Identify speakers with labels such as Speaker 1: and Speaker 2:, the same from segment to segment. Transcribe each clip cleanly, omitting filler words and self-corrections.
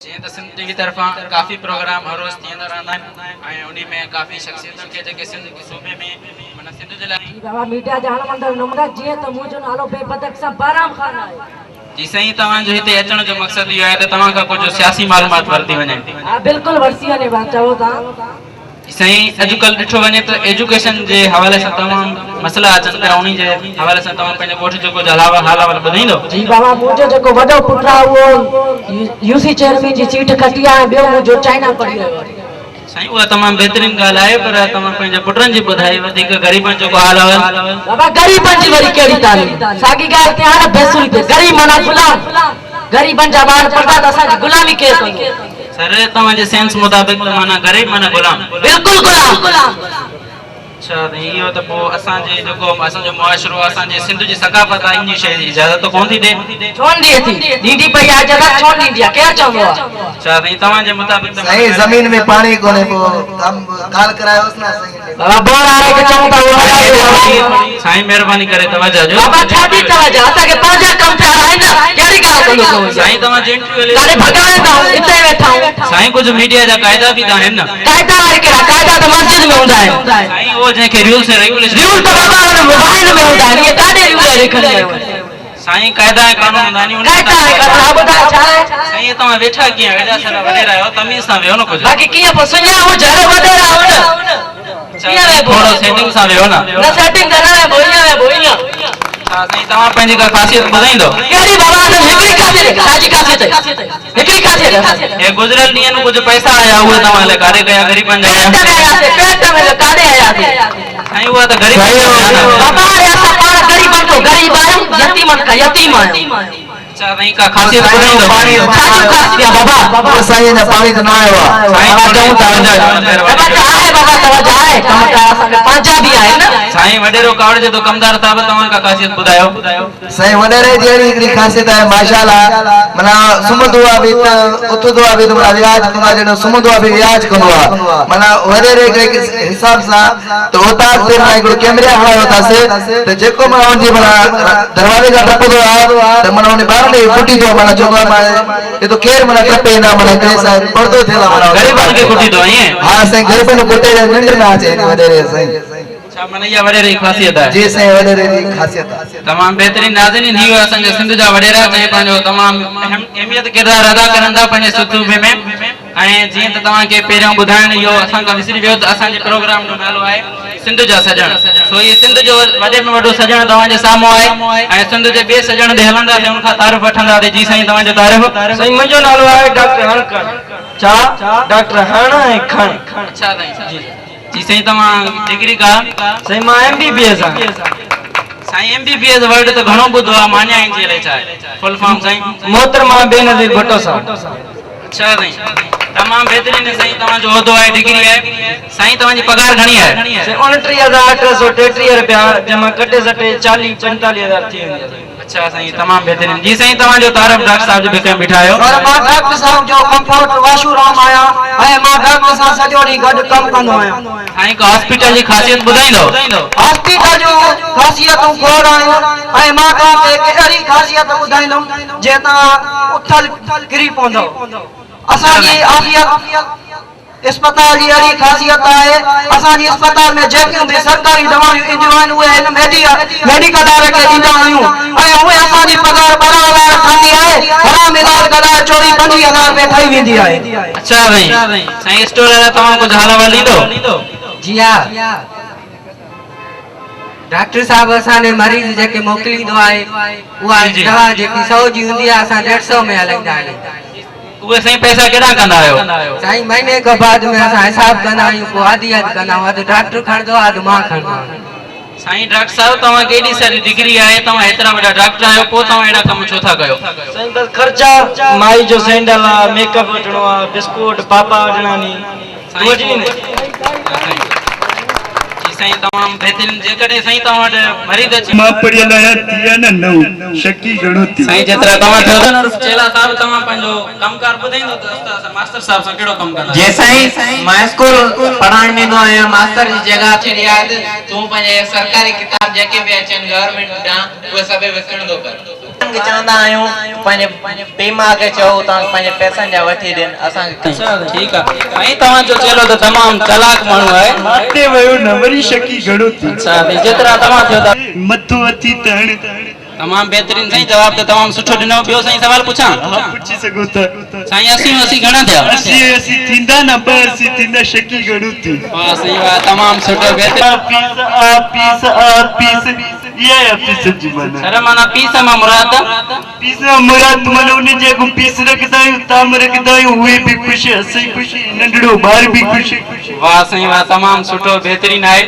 Speaker 1: जीअं त सिंध की तरफ़ां काफ़ी प्रोग्राम हर रोज़ थींदा रहंदा आहिनि ऐं उन्ही में काफ़ी शख़्सियतुनि खे जेके सिंध के सूबे में माना सिंध जे लाइ
Speaker 2: बाबा मीडिया जाण मंडल नमूना जीअं त मुंहिंजो नालो बेबदक सां बाराम खान आहे।
Speaker 1: जी साईं, तव्हांजो हिते अचण जो मक़सदु इहो आहे त तव्हां खां कुझु सियासी मालूमात वरिती वञे।
Speaker 2: हा बिल्कुलु वरिसी वञे चओ तव्हां।
Speaker 1: साईं, अॼुकल्ह ॾिठो वञे त एजुकेशन जे हवाले सां तमामु मसइला अचनि पिया, उन्ही जे हवाले सां तव्हां पंहिंजे ॻोठ जो कुझु हाल ॿुधाईंदो?
Speaker 2: जी बाबा, मुंहिंजो जेको वॾो पुटु आहे उहो यूसी चेयरमैन जी सीट खटी आहे, ॿियो मुंहिंजो चाइना पढ़ी रहियो आहे।
Speaker 1: साईं, उहा तमामु बहितरीन ॻाल्हि आहे, पर तव्हां पंहिंजे पुटनि जी ॿुधाई वधीक ग़रीबनि जो हाल आहे।
Speaker 2: बाबा ग़रीबनि जी वरी कहिड़ी तालीम, साॻी ॻाल्हि कयां न बेसुरी ते, ग़रीब माना गुलाम, ग़रीबनि जा ॿार पढ़ंदा त असांजी गुलामी केरु कंदो?
Speaker 1: सर, तव्हांजे सेंस मुताबिक़ माना ग़रीब माना गुलाम?
Speaker 2: बिल्कुलु गुलाम।
Speaker 1: अच्छा, इहो त पोइ असांजे जेको असांजो मुआशरो असांजे सिंध जी सकाफ़त आहे, इन जी शइ जी इजाज़त कोन थी ॾे।
Speaker 2: छो न ॾिए थी? ॾींदी पई आहे इजाज़त, छो न ॾींदी आहे? केरु चवंदो आहे?
Speaker 1: अच्छा साईं, तव्हांजे मुताबिक़
Speaker 3: साईं ज़मीन में पाणी कोन्हे, पोइ कमु काल करायोसि न साईं।
Speaker 2: बाबा बोर आरे के चऊं था उहो
Speaker 1: साईं महिरबानी करे तवजो ॾियो।
Speaker 2: बाबा छाती तवजो, असांखे पंहिंजा कम पिया आहिनि न, कहिड़ी ॻाल्हि कंदो?
Speaker 1: साईं, तव्हां जे इंटरव्यू
Speaker 2: काॾे भॻाए था हिते वेठा आहियूं।
Speaker 1: साईं, कुझु मीडिया जा क़ाइदा बि त आहिनि न।
Speaker 2: क़ाइदा वारे कहिड़ा? क़ाइदा त मस्जिद में हूंदा आहिनि।
Speaker 1: साईं, उहो जंहिंखे रूल्स ऐं रेगुलेशन
Speaker 2: रूल त बाबा हुन मोबाइल में हूंदा आहिनि, इहे काॾे रूल लिखल आहिनि?
Speaker 1: साईं, क़ाइदा ऐं कानून हूंदा आहिनि।
Speaker 2: क़ाइदा ऐं कानून ॿुधायो छा आहे?
Speaker 1: साईं, तव्हां वेठा कीअं? वेठा सारा वॾेरा आहियो, तमीज़ सां वेहो न कुझु।
Speaker 2: बाक़ी कीअं पोइ सुञा हुजे वॾेरा हो न, कीअं वे
Speaker 1: थोरो सेटिंग सां वेहो न।
Speaker 2: न सेटिंग न वे बोइया बोइया।
Speaker 1: हा साईं, तव्हां पंहिंजी का ख़ासियत ॿुधाईंदो?
Speaker 2: कहिड़ी बाबा? हिकिड़ी ख़ासियत, साजी ख़ासियत, हिकिड़ी ख़ासियत।
Speaker 1: हे गुज़िरियल ॾींहंनि में कुझु पैसा आया, उहे तव्हां लाइ काॾे कया? ग़रीबनि जा
Speaker 2: पेट में आयासीं, पेट में काॾे आयासीं?
Speaker 1: साईं, उहा त ग़रीब
Speaker 2: बाबा असां पाण ग़रीबनि को ग़रीब आहियूं, यतीमनि का यतीम आहियूं।
Speaker 1: अच्छा साईं, का ख़ासियत ॿुधाईंदो?
Speaker 2: साजू ख़ासियत बाबा
Speaker 3: साईं अञा पाणी त न आयो आहे।
Speaker 1: साईं, चऊं था
Speaker 2: बाबा आहे, बाबा तवजो आहे, कम त असांखे पंहिंजा बि आहे न।
Speaker 1: साईं, वॾेरो कावड़ जे तो कमदार था, तव्हां का ख़ासियत ॿुधायो?
Speaker 3: साईं, वॾेरे जी अहिड़ी हिकिड़ी ख़ासियत आहे माशाअल्लाह, माना सुम्हंदो आहे बि त उथंदो आहे बि त माना रियाज़ कंदो आहे, जॾहिं सुम्हंदो आहे बि रियाज़ कंदो आहे। माना वॾेरे हिकिड़े हिसाब सां त उतार ते मां हिकिड़ो कैमरा हलायो अथासीं, त जेको माना हुनजी माना दरवाज़े खां टपंदो आहे त माना हुन ॿार ॾे कुटी दो, माना चवंदो आहे मां हे तो केरु माना टपे न, माना हिकिड़े सां पर्दो थियल आहे, माना
Speaker 1: ग़रीबनि खे कुटी दो ईअं?
Speaker 3: हा साईं, ग़रीबनि कुटे निंड न अचे वॾेरे साईं।
Speaker 1: अच्छा, माना इहा वॾेरे जी ख़ासियत आहे?
Speaker 3: जी साईं, वॾेरे जी ख़ासियत आहे।
Speaker 1: तमामु बहितरीन नाज़रीन, थी वियो असांजे सिंध जा वॾेरा जंहिं पंहिंजो तमामु अहमियत किरदारु अदा करनि था पंहिंजे सूबे में। ऐं जीअं त तव्हांखे पहिरियों ॿुधाइण इहो असां खां विसरी वियो त असांजे प्रोग्राम जो नालो आहे सिंध जा सजण। सो इहे सिंध जो वॾे में वॾो सजण तव्हांजे साम्हूं आहे ऐं सिंध जे ॿिए सजण ते हलंदासीं, उनखां तारीफ़ वठंदासीं। जी साईं, तव्हांजो तारीफ़?
Speaker 4: साईं, मुंहिंजो नालो आहे डॉक्टर हणकण। छा? डॉक्टर हण ऐं खण।
Speaker 1: अच्छा साईं। जी साईं, तव्हां डिग्री का?
Speaker 4: साईं, मां MBBS आहियां।
Speaker 1: साईं, MBBS वर्ड त घणो ॿुधो आहे, मान्या आहिनि जे लाइ छा आहे फुल फॉर्म साईं?
Speaker 4: मोहतरमा बेनज़ीर भुट्टो साहब।
Speaker 1: अच्छा साईं, तमामु बहितरीन साईं, तव्हांजो उहिदो आहे, डिग्री आहे। साईं, तव्हांजी पगार घणी आहे?
Speaker 4: 29,833 रुपया, जंहिंमां कटे सटे 40-45,000 थी वेंदी आहे।
Speaker 1: अच्छा साईं, तमामु बहितरीन। जी साईं, तव्हांजो तारीफ़ डॉक्टर साहब जे विषय में बीठा आहियो?
Speaker 4: मां डॉक्टर साहब जो कंफर्ट वाशूराम आहियां ऐं मां डॉक्टर सां सॼो ॾींहुं गॾु कमु कंदो आहियां।
Speaker 1: साईं, का हॉस्पिटल जी ख़ासियत ॿुधाईंदो?
Speaker 4: हॉस्पिटल जूं ख़ासियतूं खोड़ आहिनि ऐं मां तव्हांखे कहिड़ी ख़ासियत ॿुधाईंदुमि जे तव्हां उथल किरी पवंदव। असांजी आफ़ियत अस्पताल जी अहिड़ी ख़ासियत आहे, असांजी अस्पताल में जेकियूं बि सरकारी दवाऊं ईंदियूं आहिनि उहे हिन मेडिकल वारे खे ॾींदा आहियूं ऐं उहे असांजी पगार बराबरि ठहंदी आहे। हराम इलाज कराए 24-25,000 रुपए ठही वेंदी आहे।
Speaker 1: अच्छा साईं, साईं स्टोर वारा तव्हां कुझु हाल अहिवाल ॾींदो?
Speaker 5: जी हा, डॉक्टर साहब असांजे मरीज़ जेके मोकिलींदो आहे उहा दवा जेकी 100 जी हूंदी आहे असां 150 में हलाईंदा आहियूं।
Speaker 1: उहे साईं पैसा केॾा कंदा आहियो?
Speaker 5: साईं, महीने खां बाद में असां हिसाब कंदा आहियूं, पोइ आधी कंदा आहियूं, अधु डॉक्टर खणंदो आहे, अधु मां खणंदो आहियां।
Speaker 1: साईं, डॉक्टर साहब तव्हां केॾी सारी डिग्री आहे, तव्हां हेतिरा वॾा डॉक्टर आहियो, पोइ तव्हां अहिड़ा कम छो था कयो?
Speaker 4: साईं, बस ख़र्चा, माई जो सैंडल आहे, मेकअप वठणो आहे, बिस्कुट पापा वठणानी।
Speaker 1: साईं, तमामु बहितरीन। जेकॾहिं साईं तव्हां वटि मरीज़ अची
Speaker 6: मां पढ़ियल आहियां, थी न नव शकी घणो थी।
Speaker 1: साईं, जेतिरा तव्हां थियो चेला साहब, तव्हां पंहिंजो कमकार ॿुधाईंदो त उस्ताद मास्टर साहब सां कहिड़ो कमु कंदा?
Speaker 7: जी साईं, मां स्कूल पढ़ाइण वेंदो आहियां, मास्टर जी जॻह छॾी आहे। तूं पंहिंजे सरकारी किताब जेके बि अचनि गवर्नमेंट ॾांहुं उहे सभु विकिणंदो कर। ॿारनि खे चवंदा आहियूं पंहिंजे पीमा खे चओ तव्हां पंहिंजे पैसनि जा वठी ॾियनि असांखे
Speaker 1: ठीकु आहे साईं तव्हांजो चेलो त तमामु चालाक माण्हू आहे
Speaker 6: माते वियो न वरी शकी घणो थी
Speaker 1: अच्छा जेतिरा तव्हां थियो था
Speaker 6: मथो अथी त हाणे
Speaker 1: तमामु बहितरीन साईं जवाब त तमामु सुठो ॾिनो ॿियो साईं सवाल पुछां
Speaker 6: हा पुछी सघो था
Speaker 1: साईं 80 घणा थिया
Speaker 6: असी थींदा न 80 थींदा शकी घणो थी
Speaker 1: वाह सही वाह तमामु सुठो बहितरीन
Speaker 6: पीस ये पीस जी माना
Speaker 1: सर माना पीस मां मुराद
Speaker 6: माना उन जे को पीस रखदा आहियूं ताम रखदा आहियूं उहे बि ख़ुशि असीं ख़ुशि नंढड़ो ॿार बि ख़ुशि
Speaker 1: वाह साईं वाह तमामु सुठो बहितरीन आहे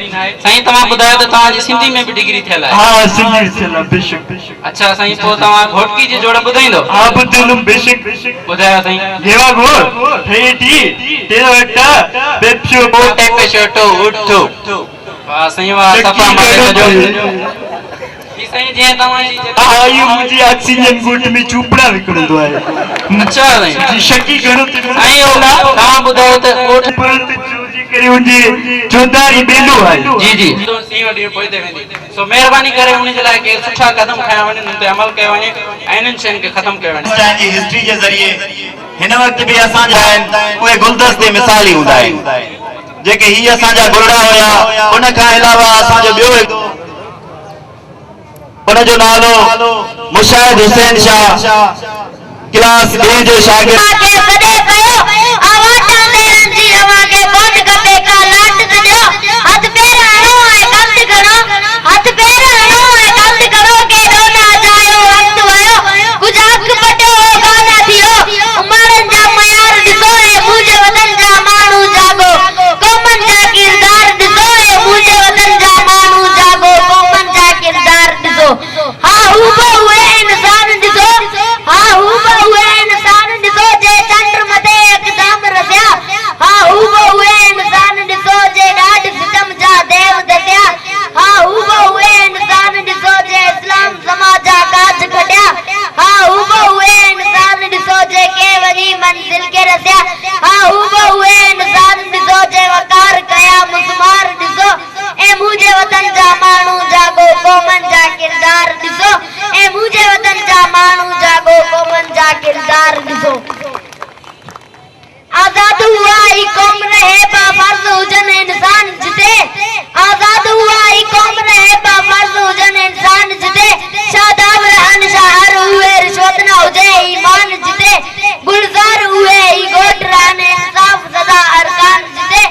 Speaker 1: साईं तव्हां ॿुधायो त तव्हांजी सिंधी में बि डिग्री थियल आहे
Speaker 6: हा सिंधी थियल बेशक
Speaker 1: अच्छा साईं पोइ तव्हां घोटकी जे जोड़ ॿुधाईंदो
Speaker 6: हा ॿुधंदुमि बेशक
Speaker 1: ॿुधायो साईं
Speaker 6: गेवा घोर ठेठी तेरो अट्टा बेप्सो
Speaker 7: मोटे पे शर्टो उठो
Speaker 1: वाह साईं वाह सफ़ा मारे सॼो ही साईं जीअं तव्हांजी
Speaker 6: हा इहो मुंहिंजी ऑक्सीजन गोट में चूपड़ा विकिणंदो आहे
Speaker 1: अच्छा साईं
Speaker 6: जी शकी घणो थी
Speaker 1: साईं तव्हां ॿुधायो त कोट
Speaker 6: पर चोजी करे हुनजी चौधारी बेलो आहे
Speaker 1: जी जी सी वडी पोइ ते वेंदी सो महिरबानी करे उन जे लाइ के सुठा कदम खया वञनि उन ते अमल कयो वञे ऐं इन्हनि शयुनि खे ख़तम कयो वञे
Speaker 8: पंहिंजी हिस्ट्री जे ज़रिए हिन वक़्त बि असांजा आहिनि उहे गुलदस्ते मिसाली हूंदा आहिनि जेके ही असांजा गुरड़ा हुया उन खां अलावा असांजो ॿियो उनजो नालो मुशाहिद हुसैन शाह क्लास 2 जो शागिर्द
Speaker 9: आजाद हुआ ही कौम रहे बाफर्ज हुजन इंसान जिते आजाद हुआ ही कौम रहे बाफर्ज हुजन इंसान जिते शादाब रहन शहर हुए रिश्वत न हुजे ईमान जिते गुलजार हुए ही गोट रहन इंसाफ सदा अरकान जिते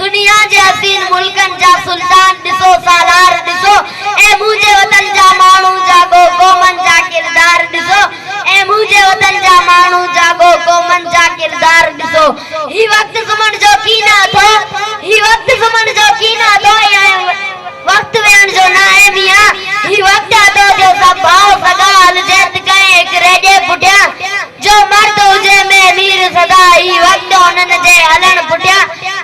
Speaker 9: दुनिया जे हसीन मुल्कन जा सुल्तान दिसो सालार दिसो ए मुझे वतन जा मानू जागो कौमन जा किरदार दिसो ए मुझे वतन जा मानू जागो कौमन जा किरदार दिसो ही वक्त सुमन जो कीना थो ही वक्त सुमन जो कीना थो वक्त वेण जो ना है मियां ही वक्त आदो जो सब भाव सगाल जेत कए एक रेजे पुटिया जो मर्द हुजे में मीर सदा ही वक्त उनन जे हलन पुटिया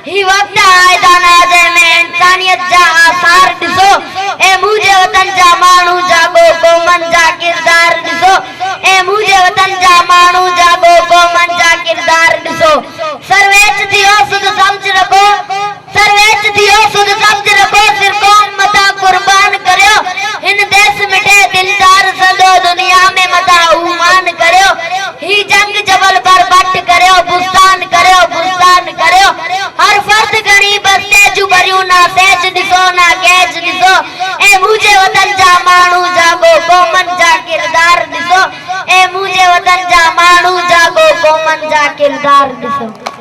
Speaker 9: ही वक्त आयदाना जे में इंसानियत जा आसार दिसो ए मुझे वतन जा मानू जागो कौमन जा किरदार दिसो ए मुझे वतन जा मानू जागो कौमन जा किरदार दिसो सर्वेच थियो सुध समझ रखो सर्वेच थियो सुध समझ रखो सिर कौम मता कुर्बान करियो इन देश मिटे दिलदार सदो दुनिया में मता उमान करियो ही जंग जबल पर बट करियो बुस्तान करियो हर फर्द गरीब तेज भरियो ना सेज दिसो ना गेज दिसो ए मुझे वतन जा मानू जागो कौमन जा किरदार दिसो ए मुझे वतन जा मानू जागो कौमन जा किरदार दिसो।